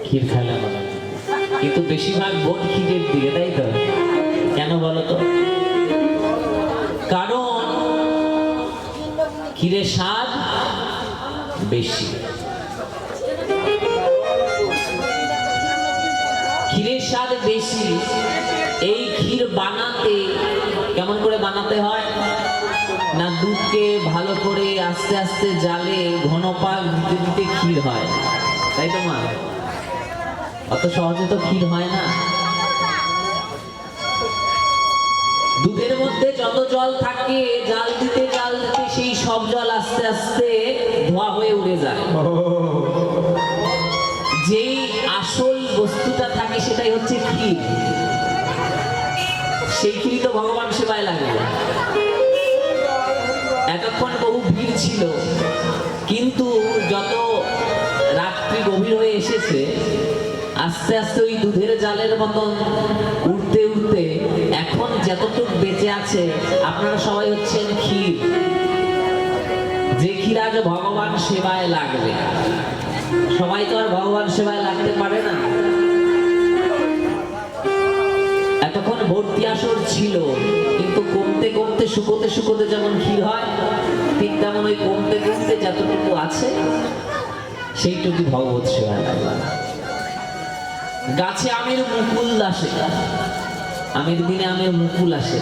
ক্ষীর খেলা বলা, কিন্তু বেশিরভাগ বোন ক্ষীরের দিকে, তাই তো? কেন বলো তো? কারণ ক্ষীরের স্বাদ বেশি, ক্ষীরের স্বাদ বেশি। এই ক্ষীর বানাতে কেমন করে বানাতে হয় না, দুধকে ভালো করে আস্তে আস্তে জালে ঘন পাক দিতে দিতে ক্ষীর হয়, তাই তো মা? অত সহজে তো ক্ষীর হয় না। দুধের মধ্যে যত জল থাকে জাল দিতে জাল দিতে সেই সব জল আস্তে আস্তে ধোয়া হয়ে উড়ে যায়। যেই আসল বস্তুটা থাকে সেটাই হচ্ছে ক্ষীর। সেই ক্ষীর তো ভগবান সেবায় লাগে। এতক্ষণ বহু ভিড় ছিল, কিন্তু যত রাত্রি গভীর হয়ে এসেছে আস্তে আস্তে ওই দুধের জালের মতন উঠতে উঠতে এখন যতটুকু বেঁচে আছে আপনারা সবাই হচ্ছেন ক্ষীর, যে ক্ষীর আজ ভগবান সেবায় লাগবে। সবাই তো আর ভগবান সেবায় লাগতে পারে না। এতক্ষণ ভর্তি আসর ছিল, কিন্তু কমতে কমতে শুকোতে শুকোতে যেমন ক্ষীর হয়, ঠিক তেমন ওই কমতে কমতে যতটুকু আছে সেইটুকু ভগবত সেবায় লাগবে। গাছে আমের মুকুল আসে, আমের দিনে আমের মুকুল আসে,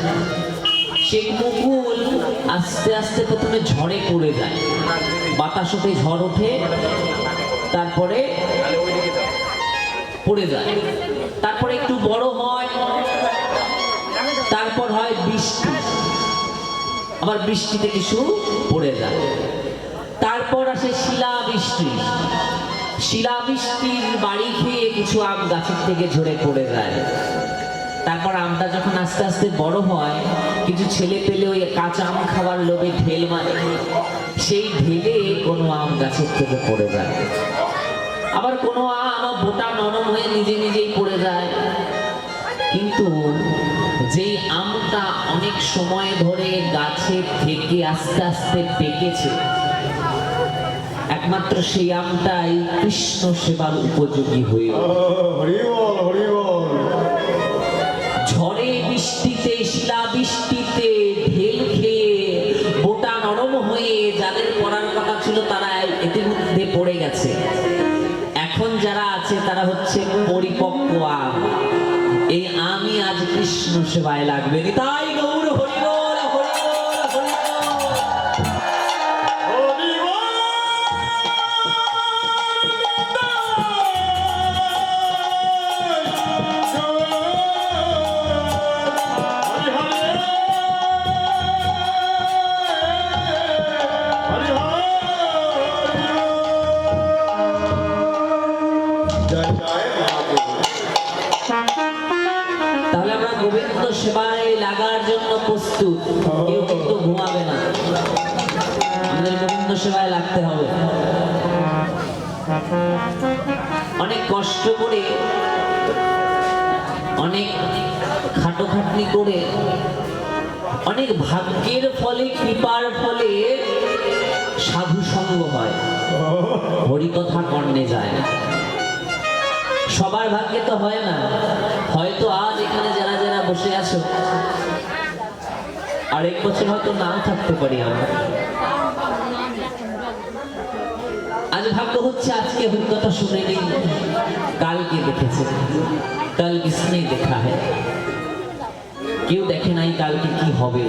সেই মুকুল আস্তে আস্তে প্রথমে ঝড়ে পড়ে যায়, বাতাস ওঠে, ঝড় ওঠে, তারপরে পড়ে যায়, তারপরে একটু বড় হয়, তারপর হয় বৃষ্টি, আবার বৃষ্টিতে কিছু পড়ে যায়, তারপর আসে শিলাবৃষ্টি, শিলাবৃষ্টির বাড়ি খেয়ে কিছু আম গাছের থেকে ঝরে পড়ে যায়। তারপর আমটা যখন আস্তে আস্তে বড় হয়, কিছু ছেলে পেলে ওই কাঁচা আম খাবার লোভে ঢেল মারে, সেই ঢেলে কোনো আম গাছের থেকে পড়ে যায়। আবার কোনো আম বোটা নরম হয়ে নিজে নিজেই পড়ে যায়। কিন্তু যেই আমটা অনেক সময় ধরে গাছে থেকে আস্তে আস্তে পেকেছে, একমাত্র সেই আমটাই কৃষ্ণ সেবার উপযোগী হয়ে ঝড়ে বৃষ্টিতে শিলাবৃষ্টিতে ঢেল খেয়ে বোটা নরম হয়ে যাদের পড়ার কথা ছিল তারা এদের মধ্যে পড়ে গেছে। এখন যারা আছে তারা হচ্ছে পরিপক্ক আম। এই আমি আজ কৃষ্ণ সেবায় লাগবে। তাই গৌর হরি বল, হরি বল, হরি তাহলে আমরা গোবিন্দ সেবায় লাগার জন্য প্রস্তুত। কেউ কিন্তু ঘুমাবে না, আমাদের গোবিন্দ সেবায় লাগতে হবে। অনেক কষ্ট করে, অনেক খাটোখাটনি করে, অনেক ভাগ্যের ফলে, কৃপার ফলে সাধু সঙ্গ হয়, হরিকথা কর্ণে যায়। সবার ভাগ্যে তো হয় না। হয়তো আজ এখানে যারা যারা বসে আছো, আরেক বছর হয়তো নাও থাকতে পারি আমরা। আজ ভাগ্য হচ্ছে আজকে হরিকথা শুনে নেই, কালকে দেখেছে, কাল কিসনে দেখা হয়। কেউ দেখে নাই কালকে কি হবে।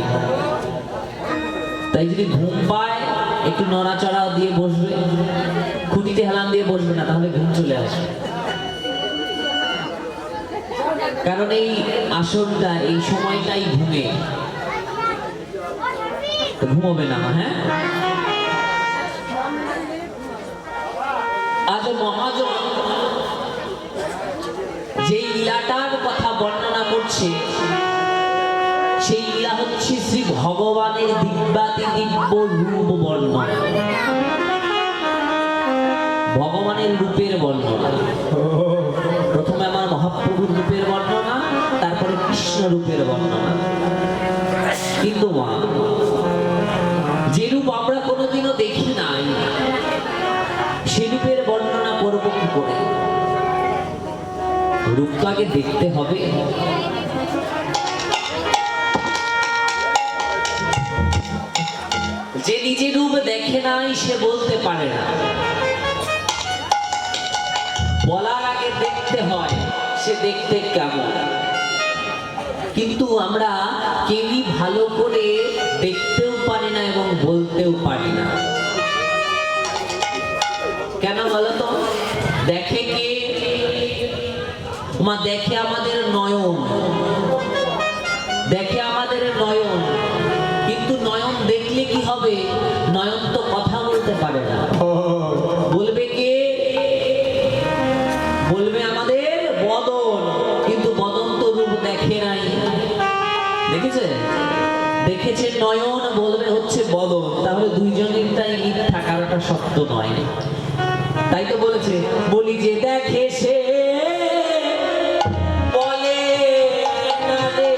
তাই যদি ঘুম পায় একটু নড়াচড়া দিয়ে বসবে, খুঁটিতে হেলান দিয়ে বসবে না, তাহলে ঘুম চলে আসবে। কারণ এই আসনটা, এই সময়টাই ঘুমে, ঘুমোবে না। হ্যাঁ, আজ মহাজন যে লীলাটার কথা বর্ণনা করছে, সেই লীলা হচ্ছে শ্রী ভগবানের দিব্যাতি দিব্য রূপ বর্ণনা, ভগবানের রূপের বর্ণনা। প্রথমে আমার মহাপ্রভুর রূপের বর্ণনা, তারপরে কৃষ্ণ রূপের বর্ণনা। কিন্তু মা, যে রূপ আমরা কোনোদিনও দেখি নাই, সে রূপের বর্ণনা করব কি করে? রূপ তো আগে দেখতে হবে। যে নিজের রূপ দেখে নাই সে বলতে পারে না, বলার আগে দেখতে হয় সে দেখতে কেমন। কিন্তু আমরা কেউই ভালো করে দেখতেও পারি না এবং বলতেও পারি না। কেন বলতো? দেখে কে? মা দেখে আমাদের নয়ন, দেখে আমাদের নয়ন। কিন্তু নয়ন দেখলে কি হবে? নয়ন তো কথা বলতে পারে না। বলবে কে? বলবে আমাদের বদন। কিন্তু বদন তো রূপ দেখে নাই। দেখেছে? দেখেছে নয়ন, বলবে হচ্ছে বদন। তাহলে দুইজনেরটাই মিথ্যা, কারোটা সত্য নয়। তাই তো বলেছে, বলি যে দেখে সে বলে না রে।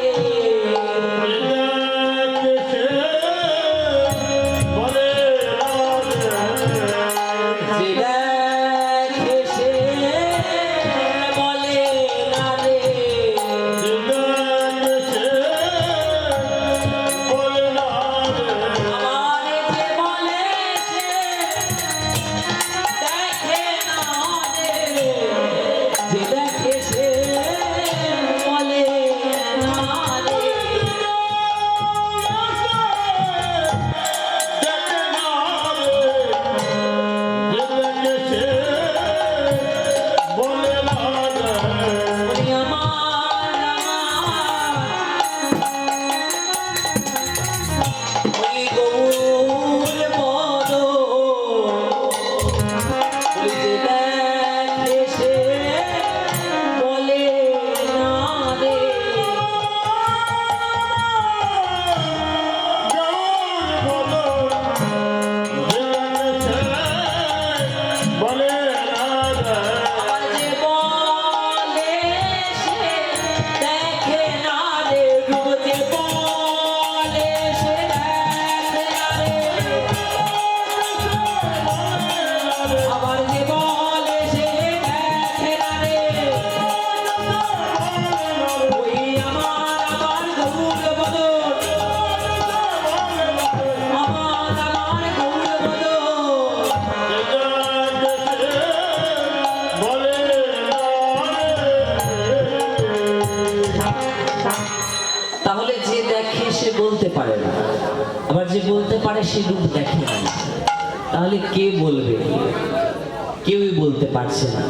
তাহলে যে দেখে সে বলতে পারে না, আবার যে বলতে পারে সে রূপ দেখে না। তাহলে কে বলবে? কেউই বলতে পারছে না।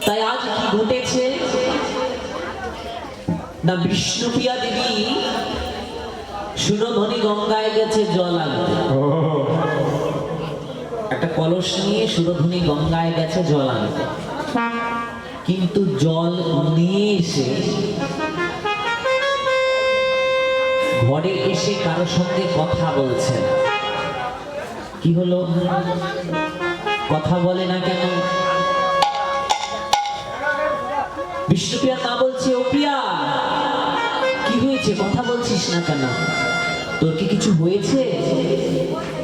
তাই আজ কি ঘটেছে না, বিষ্ণুপ্রিয়া দেবী সুরধনী গঙ্গায় গেছে জল আনতে। একটা কলস নিয়ে সুরধনী গঙ্গায় গেছে জল আনতে। কিন্তু জল নিয়ে এসে ঘরে এসে কারো সঙ্গে কথা বলছে। কি হলো? কথা বলে না কেন? বিষ্ণুপ্রিয়া মা বলছে, ও প্রিয়া কি হয়েছে? কথা বলছিস না কেন? তোর কি কিছু হয়েছে?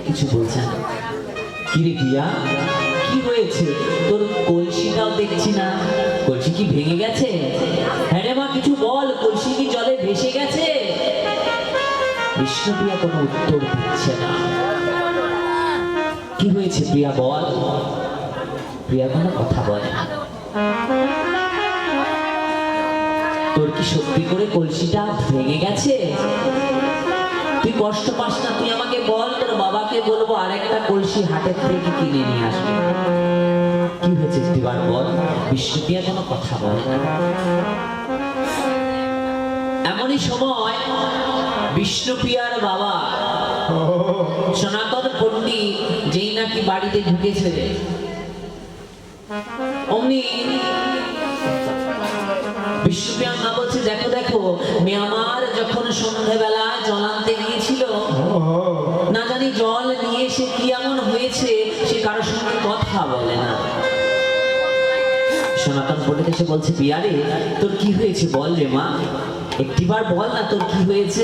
কিছু বলছে না। কি রে প্রিয়া, কি হয়েছে? তোর কলসিটাও দেখছি না, কলসি কি ভেঙে গেছে? হ্যাঁ রে মা, কিছু বল, কলসি কি জলে ভেসে গেছে? বিষ্ণুপ্রিয়া কোনো উত্তর দিচ্ছে না। কি হয়েছে প্রিয়া বল? প্রিয়া কোনো কথা বলে না। তোর কি সত্যি করে কলসিটা ভেঙে গেছে? তুই কষ্ট পাস না, তুই আমাকে বল, তোর বাবাকে বলবো আরেকটা কলসি হাটের থেকে কিনে নিয়ে আসবে। কি হয়েছে এবার বল? বিষ্ণুপ্রিয়া কোনো কথা বলে না। এমনই সময় বিষ্ণুপ্রিয়ার বাবা সনাতন পণ্ডিত যেই নাকি বাড়িতে ঢুকেছে, অমনি বিষ্ণুপ্রিয়ার মা বলছে, দেখো দেখো মেয়ে আমার যখন সন্ধ্যাবেলা জল আনতে গিয়েছিল, না জানি জল নিয়ে এসে কি এমন হয়েছে সে কারোর সঙ্গে কথা বলে না। সনাতন পণ্ডিত এসে বলছে, পিয়ারে তোর কি হয়েছে বল রে মা, একটিবার বল না তোর কি হয়েছে।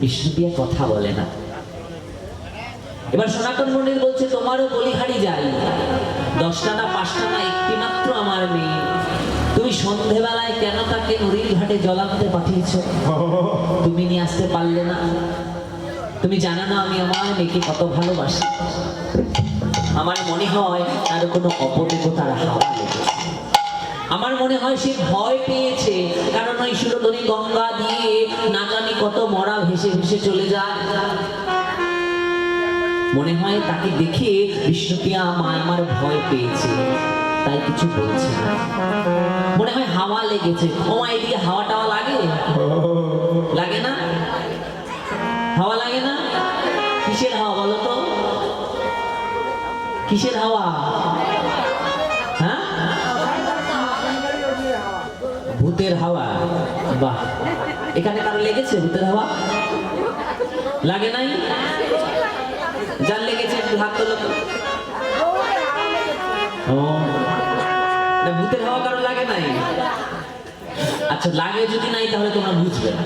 বিষ্ণুপ্রিয়া কথা বলে না। এবার সনাতন পণ্ডিত বলছে, তোমারও বলিহারি যাই, 10টা না 5টা না, একটি মাত্র আমার সন্ধেবেলায় কেন তাকে নদীর ঘাটে জল আনতে পাঠিয়েছো? তুমি নিয়ে আসতে পারলে না? তুমি জানো না আমি আমার মেয়েকে কত ভালোবাসি। আমার মনে হয় তার কোনো অপদেবতার হাওয়া লেগেছে। আমার মনে হয় সে ভয় পেয়েছে, কারণ ওই সুরধনী গঙ্গা দিয়ে না জানি কত মরা ভেসে ভেসে চলে যায়। মনে হয় তাকে দেখে বিষ্ণুপ্রিয়া মা আমার ভয় পেয়েছে, তাই কিছু বলছে না। মনে হয় হাওয়া লেগেছে। ও মা, এদিকে হাওয়া টাওয়া লাগে? লাগে না? হাওয়া লাগে না? কিসের হাওয়া বলো তো? কিসের হাওয়া? হ্যাঁ, ভূতের হাওয়া। বাহ, এখানে কারো লেগেছে ভূতের হাওয়া? লাগে নাই? যার লেগেছে একটু হাত তোলো তো। ও, ভূতের হাওয়া কারো লাগে নাই? আচ্ছা, লাগে যদি নাই তাহলে তোমরা বুঝবে না,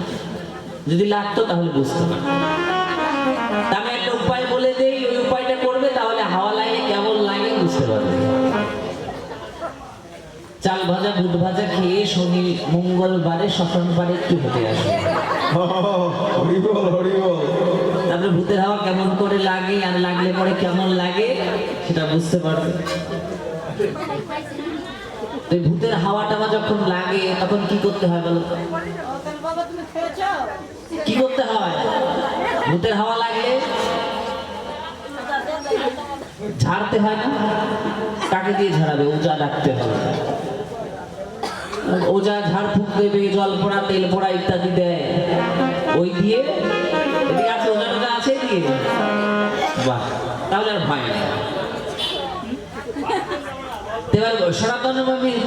যদি লাগতো তাহলে বুঝতে পারবে। আমি একটা উপায় বলে দেই, ওই উপায়টা করবে, তাহলে হাওয়া লাগে কেমন লাগে বুঝতে পারবে। চাল ভাজা বুট ভাজা খেয়ে শনি মঙ্গলবারে শ্মশান পারে একটু হেঁটে আসবে, তারপরে ভূতের হাওয়া কেমন করে লাগে আর লাগলে পরে কেমন লাগে সেটা বুঝতে পারবে। ভূতের হাওয়া টাওয়া যখন লাগে তখন কি করতে হয় বলো? কি করতে হয়? ভূতের হাওয়া লাগলে ঝাড়তে হয় না? কাকে দিয়ে ঝাড়াবে? ওজা ডাকতে হবে। ওজা ঝাড় ফুঁক দেবে, জল পোড়া তেল পোড়া ইত্যাদি দেয়, ওই দিয়ে। এদিকে আছে ওজা টোজা আছে দিয়ে? বাহ, তাহলে আর ভয় নেই। এবার সনাতন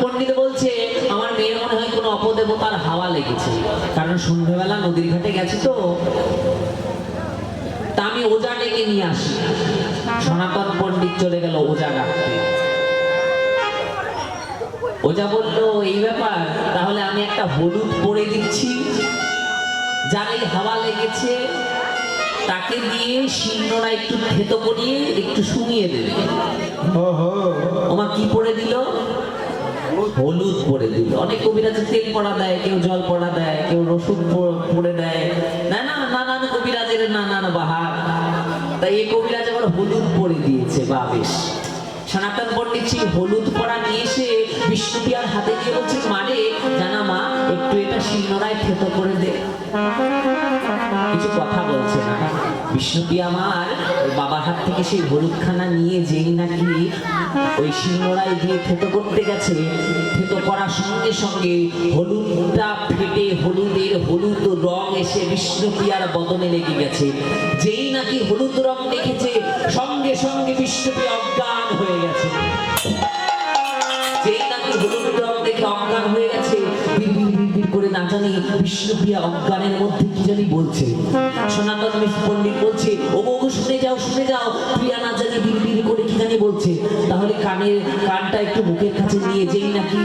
পণ্ডিত বলছে আমার মেয়ের মনে হয় কোনো অপদেবতার হাওয়া লেগেছে, কারণ সন্ধ্যেবেলা নদীর ঘাটে গেছে তো। তা আমি ওজা ডেকে নিয়ে আসি। সনাতন পণ্ডিত চলে গেল ওজা ডাকতে। ওজা বলল এই ব্যাপার, তাহলে আমি একটা হলুদ পরে দিচ্ছি, যার এই হাওয়া লেগেছে তাকে দিয়ে শিলনোড়া একটু থেতো করিয়ে একটু শুনিয়ে দেবে। ওমা, কি পড়ে দিল? হলুদ পড়ে দিল। অনেক কবিরাজ তেল পড়া দেয়, কেউ জল পড়া দেয়, কেউ রসুন পড়ে দেয়, না না নানান কবিরাজের নানান বাহার। তাই এই কবিরাজ আবার হলুদ পড়ে দিয়েছে। বা বেশ, সনাতন পণ্ডিত সেই হলুদ পড়া নিয়ে এসে বিষ্ণুপ্রিয়ার হাতে দিয়ে বলছে, মানে জানা মা, একটু এটা শিলনোড়ায় থেতো করে দে। কিছু কথা বলছে না। বিষ্ণুপ্রিয়া মার বাবার হাত থেকে সেই হলুদখানা নিয়ে যেই নাকি ওই শিলনোড়ায় দিয়ে থেতো করতে গেছে, থেতো করার সঙ্গে সঙ্গে হলুদটা ফেটে হলুদ রং এসে বিষ্ণুপ্রিয়ার বদনে লেগে গেছে। যেই নাকি হলুদ রং দেখেছে, সঙ্গে সঙ্গে বিষ্ণুপ্রিয়া অজ্ঞান হয়ে গেছে। যেই নাকি হলুদ রং দেখে অজ্ঞান হয়ে গেছে, করে না জানি বিষ্ণুপ্রিয়া অজ্ঞানের মধ্যে কি জানি বলছে। সনাতন পণ্ডিত বলছে, ও বউ শুনে যাও, শুনে যাও, প্রিয়া না জানি বিড় করে কি জানি বলছে। তাহলে কানটা একটু মুখের কাছে নিয়ে যেই নাকি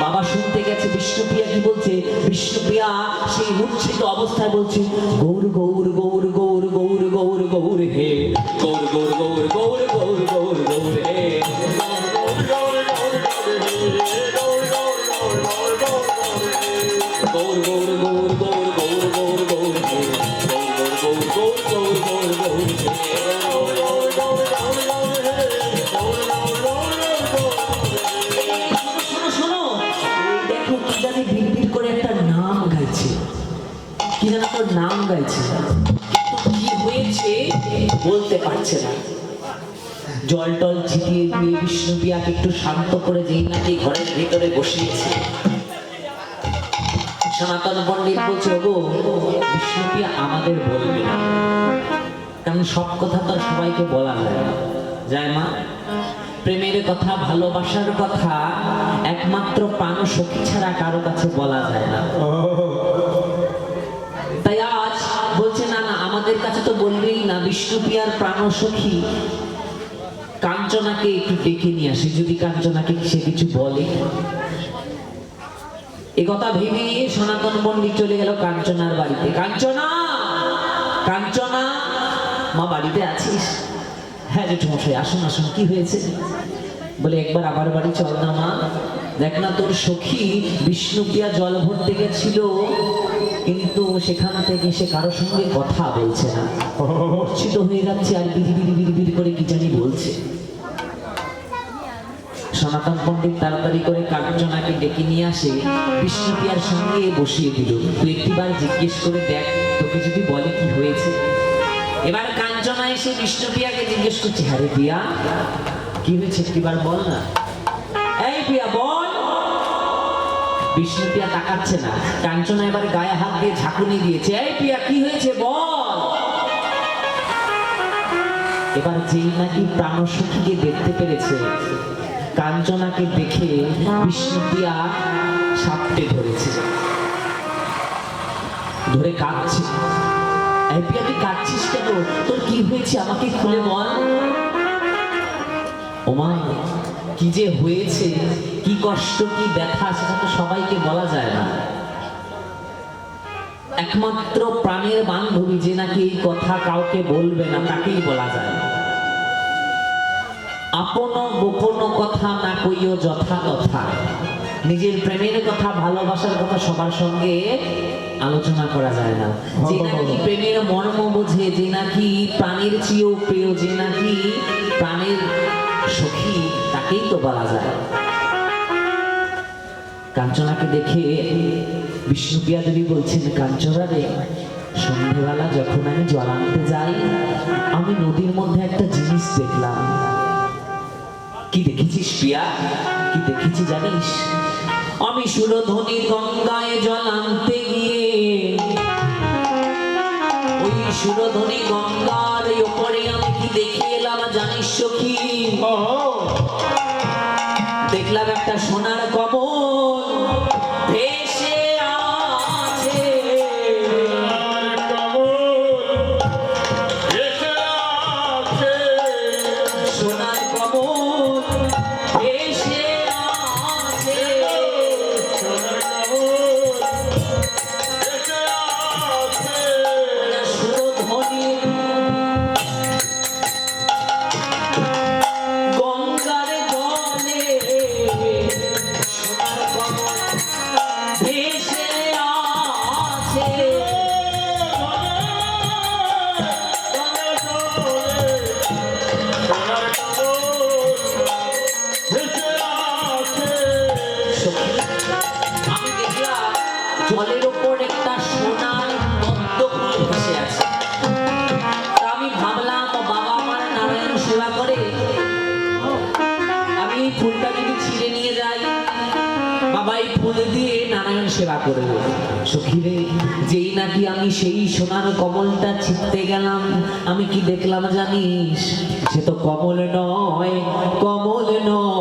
বাবা শুনতে গেছে বিষ্ণুপ্রিয়া কি বলছে, বিষ্ণুপ্রিয়া সেই মূর্ছিত অবস্থায় বলছে, গৌর গৌর গৌর গৌর গৌর গৌর গৌর হে, গৌর গৌর গৌর গৌর গৌর গৌর গৌর হে, গৌর গৌর গৌর গৌর গৌর গৌর গৌর হে, গৌর গৌর গৌর গৌর গৌর গৌর। শোনো, দেখো কি জানি বিড় করে একটা নাম গাইছে, কি যেন তোর নাম গাইছে, কিন্তু কি হয়েছে বলতে পারছে না। জল টল ছিটিয়ে দিয়ে বিষ্ণুপ্রিয়াকে একটু শান্ত করে যেই নাকি ঘরের ভিতরে বসিয়েছে। সনাতন পণ্ডিত বলছে, গো বিষ্ণুপ্রিয়া আমাদের বলবে না, কারণ সব কথা তো সবাইকে বলা যায় মা। প্রেমের কথা, ভালোবাসার কথা একমাত্র প্রাণ সখী ছাড়া কারো কাছে বলা যায় না। তাই আজ বলছে না না, আমাদের কাছে তো বলবেই না। বিষ্ণুপ্রিয়ার প্রাণ সখী কাঞ্চনাকে একটু ডেকে নিয়ে আসি, যদি কাঞ্চনাকে সে কিছু বলে। এ কথা ভেবে সনাতন পণ্ডিত চলে গেল কাঞ্চনার বাড়িতে। কাঞ্চনা, কাঞ্চনা, মা বাড়িতে আছিস? হ্যাঁ জেঠুমশাই, আসুন আসুন, কি হয়েছে? বলে একবার আমার বাড়ি চল না মা। দেখ না তোর সখী বিষ্ণুপ্রিয়া জল ভরতে গেছিল, কিন্তু সেখান থেকে সে কারো সঙ্গে কথা বলছে না, মূর্ছিত হয়ে যাচ্ছে আর বিড়ি করে কি জানি বলছে। সনাতন পণ্ডিত তাড়াতাড়ি করে কাঞ্চনাকে ডেকে নিয়ে আসে, বিষ্ণুপ্রিয়ার সঙ্গে বসিয়ে দিল। তুই একটিবার জিজ্ঞেস করে দেখ, তোকে যদি বলে কি হয়েছে। এবার কাঞ্চনা এসে বিষ্ণুপ্রিয়াকে জিজ্ঞেস করছে, হ্যাঁ রে প্রিয়া, কি হয়েছে একটিবার বল না। এই প্রিয়া বল। বিষ্ণুপ্রিয়া তাকাচ্ছে না। কাঞ্চনা এবার গায়ে হাত দিয়ে ঝাঁকুনি দিয়েছে, এই প্রিয়া কি হয়েছে বল। এবার যেই নাকি প্রাণসখীকে দেখতে পেরেছে, কাঞ্চনাকে দেখে বিষ্ণুপ্রিয়া সাপটে ধরেছে, ধরে কাঁদছে। এই প্রিয়া তুই কাঁদছিস কেন, তোর কি হয়েছে আমাকে খুলে বল। ওমা কি যে হয়েছে, কি কষ্ট কি ব্যথা, সেটা তো সবাইকে বলা যায় না। একমাত্র প্রাণের বান্ধবী যে নাকি এই কথা কাউকে বলবে না, তাকেই বলা যায়। আপন গোপন কথা না কইও যথা তথা। নিজের প্রেমের কথা, ভালোবাসার কথা সবার সঙ্গে আলোচনা করা যায় না। যে নাকি প্রেমের মর্ম বোঝে, যে নাকি প্রাণের চেয়েও প্রিয়, যে নাকি প্রাণের সখী, তাকেই তো বলা যায়। কাঞ্চনাকে দেখে বিষ্ণুপ্রিয়া দেবী বলছেন, কাঞ্চনা রে, সন্ধ্যেবেলা যখন আমি জল আনতে যাই, আমি নদীর মধ্যে একটা জিনিস দেখলাম। কি দেখেছিস প্রিয়া, কি দেখেছি জানিস? আমি সুরধনী গঙ্গায় জল আনতে গিয়ে ওই সুরধনী গঙ্গার উপরে আমি কি দেখে এলাম জানিস সখী? দেখলাম একটা সোনার কমল ভেসে আছে। সোনার কমল ভেসে আছে। সুরধনী গঙ্গার জলে সোনার কমল ভেসে আছে। আমি দেখলাম জলের ওপর একটা সোনার পদ্ম ফুল ভেসে আছে। তা আমি ভাবলাম বাবা আমার নারায়ণ সেবা করে, আমি এই ফুলটা যদি ছিঁড়ে নিয়ে যাই, বাবা এই ফুল দিয়ে নারায়ণ সেবা করবে। সখী রে, যেই নাকি আমি সেই সোনার কমলটা ছিঁড়তে গেলাম, আমি কি দেখলাম জানিস? সে তো কমল নয়, কমল নয়,